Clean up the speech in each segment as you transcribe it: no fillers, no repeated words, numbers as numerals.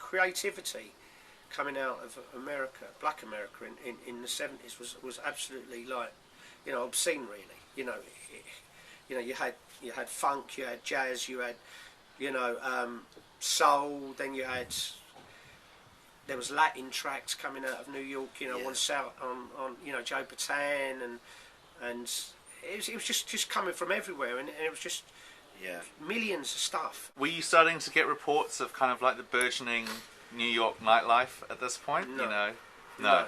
creativity coming out of America, Black America in the 70s was absolutely like, you know, obscene really. You know, you had funk, you had jazz, you had, you know, soul. Then there was Latin tracks coming out of New York. You know, on you know, Joe Bataan and it was just coming from everywhere, and it was just millions of stuff. Were you starting to get reports of kind of like the burgeoning New York nightlife at this point? No. You know, no.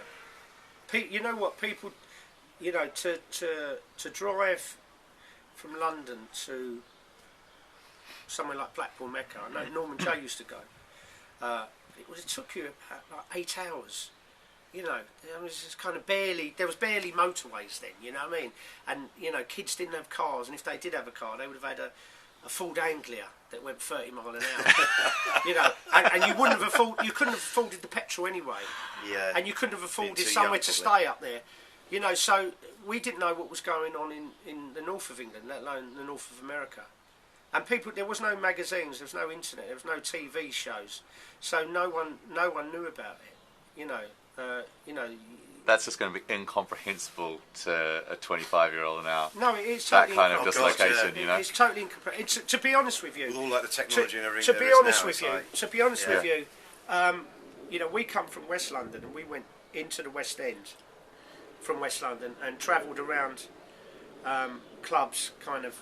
You know what, people, you know, to drive from London to somewhere like Blackpool Mecca. I know Norman Jay used to go. It took you about like 8 hours. You know, there was just kind of barely motorways then. You know what I mean? And you know, kids didn't have cars, and if they did have a car, they would have had a Ford Anglia that went 30 mile an hour. You know, and you couldn't have afforded the petrol anyway. Yeah. And you couldn't have afforded somewhere to stay up there. You know, so we didn't know what was going on in the north of England, let alone the north of America. And there was no magazines, there was no internet, there was no TV shows, so no one knew about it. You know. That's just going to be incomprehensible to a 25-year-old now. No, it is that totally kind of dislocation. You know, it's totally incomprehensible. To be honest with you, with all like the technology and everything. To be honest with you, you know, we come from West London, and we went into the West End from West London and travelled around clubs, kind of.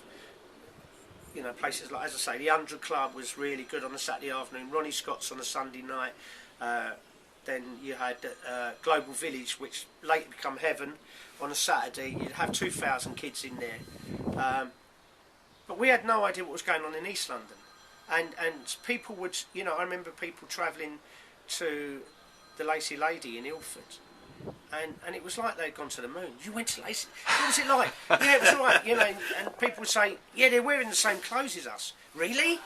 You know, places like, as I say, the 100 Club was really good on a Saturday afternoon. Ronnie Scott's on a Sunday night. Then you had Global Village, which later became Heaven, on a Saturday. You'd have 2,000 kids in there. But we had no idea what was going on in East London. And people would, you know, I remember people travelling to the Lacy Lady in Ilford. And it was like they'd gone to the moon. You went to Lacy? What was it like? Yeah, it was all right, you know. And people would say, yeah, they're wearing the same clothes as us. Really?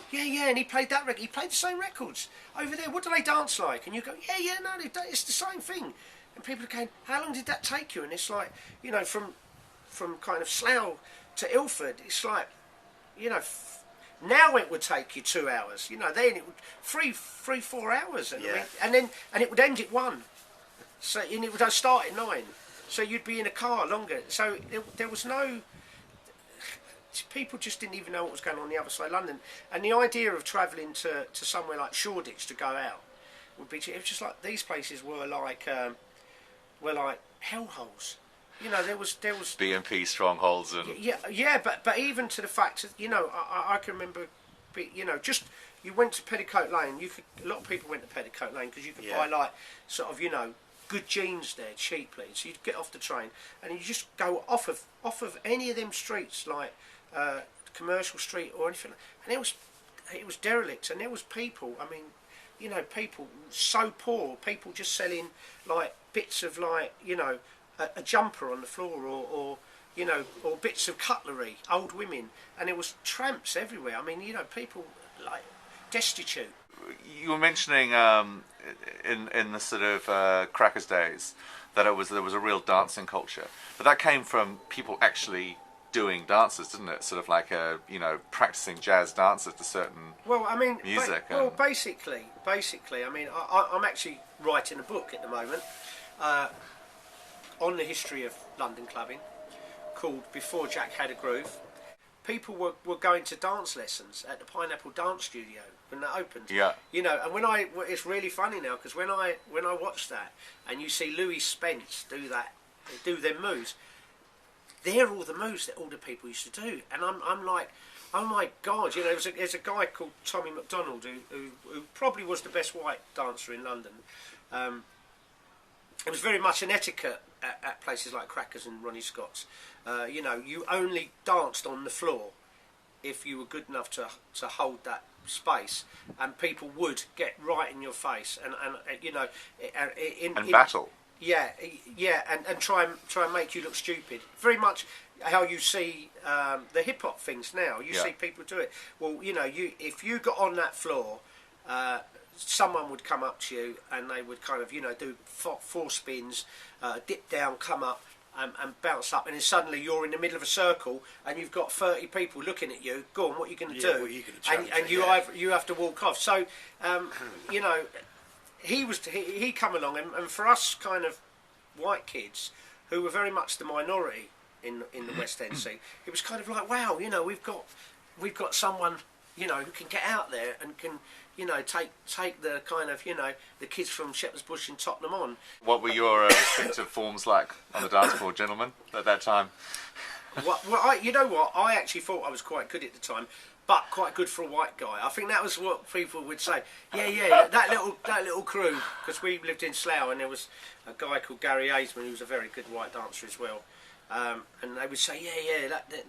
Yeah, and he played that record. He played the same records over there. What do they dance like? And you go, yeah, no, it's the same thing. And people are going, how long did that take you? And it's like, you know, from kind of Slough to Ilford, it's like, you know, now it would take you 2 hours. You know, then it would 4 hours, and I mean, and it would end at 1. So and it would start at 9. So you'd be in a car longer. So there was no. People just didn't even know what was going on the other side of London, and the idea of travelling to somewhere like Shoreditch to go out would be. It was just like these places were like hellholes. You know, there was BMP strongholds and but even to the fact that, you know, I can remember, you know, just you went to Petticoat Lane. A lot of people went to Petticoat Lane because you could buy like sort of, you know, good jeans there cheaply. So you'd get off the train and you just go off of any of them streets like Commercial Street or anything, and it was derelict, and there was people. I mean, you know, people so poor, people just selling like bits of, like, you know, a jumper on the floor, or you know, or bits of cutlery, old women, and it was tramps everywhere. I mean, you know, people like destitute. You were mentioning in the sort of Crackers days that there was a real dancing culture, but that came from people actually doing dances, didn't it? Sort of like you know, practicing jazz dances to certain music. Basically, I mean, I'm actually writing a book at the moment on the history of London clubbing, called Before Jack Had a Groove. People were going to dance lessons at the Pineapple Dance Studio when that opened. Yeah. You know, and it's really funny now, because when I watch that and you see Louis Spence do them moves, they're all the moves that all the people used to do, and I'm like, oh my God, you know, there's a guy called Tommy MacDonald who probably was the best white dancer in London. It was very much an etiquette at places like Crackers and Ronnie Scott's. You know, you only danced on the floor if you were good enough to hold that space, and people would get right in your face and you know, in battle. Yeah, and try and make you look stupid. Very much how you see the hip hop things now. You see people do it. Well, you know, if you got on that floor, someone would come up to you and they would kind of, you know, do 4 spins, dip down, come up, and bounce up, and then suddenly you're in the middle of a circle and you've got 30 people looking at you. Go on, what are you going to do? What are you gonna and you have to walk off. So you know, he come along, and for us kind of white kids who were very much the minority in the West End scene, it was kind of like, wow, you know, we've got someone, you know, who can get out there and can, you know, take the kind of, you know, the kids from Shepherd's Bush and Tottenham on. What were your respective forms like on the dance floor, gentlemen, at that time? You know what? I actually thought I was quite good at the time, but quite good for a white guy. I think that was what people would say. Yeah, that little crew, because we lived in Slough, and there was a guy called Gary Aisman who was a very good white dancer as well. And they would say,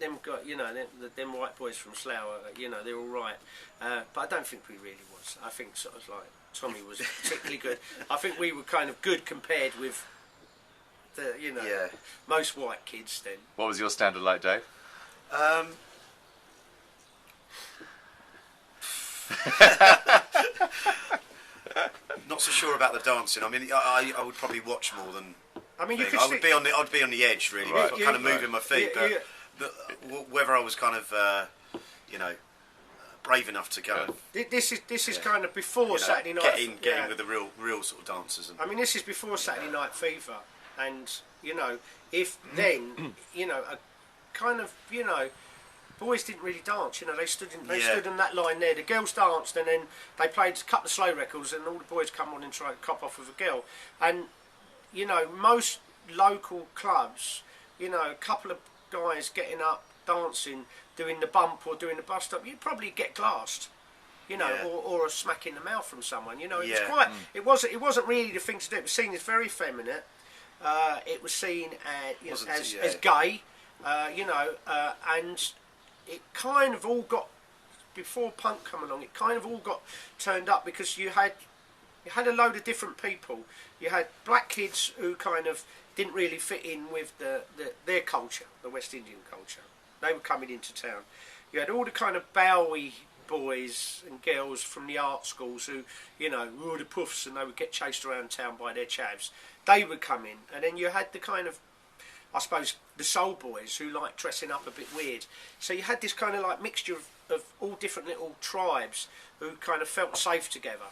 them got, you know, them white boys from Slough, you know, they're all right. But I don't think we really was. I think sort of like Tommy was particularly good. I think we were kind of good compared with the, you know, most white kids then. What was your standard like, Dave? Not so sure about the dancing. I mean, I would probably watch more than. I mean, I'd be on the edge really, right. Kind of moving my feet, but whether I was kind of, you know, brave enough to go. This is kind of before, you know, Saturday Night. Get in with the real sort of dancers. I mean, this is before Saturday Night Fever, and you know, if then, you know, a kind of, you know, boys didn't really dance. You know, they stood in that line there. The girls danced, and then they played a couple of slow records, and all the boys come on and try to cop off with a girl. And you know, most local clubs, you know, a couple of guys getting up, dancing, doing the bump or doing the bus stop, you'd probably get glassed, you know, or a smack in the mouth from someone. You know, it was quite. It wasn't really the thing to do. It was seen as very feminine. It was seen as gay, you know, and it kind of all got, before punk come along, it kind of all got turned up because you had a load of different people. You had black kids who kind of didn't really fit in with their culture, the West Indian culture. They were coming into town. You had all the kind of Bowie boys and girls from the art schools who, you know, were the puffs, and they would get chased around town by their chavs. They would come in. And then you had the kind of, I suppose, the soul boys who liked dressing up a bit weird. So you had this kind of like mixture of all different little tribes who kind of felt safe together.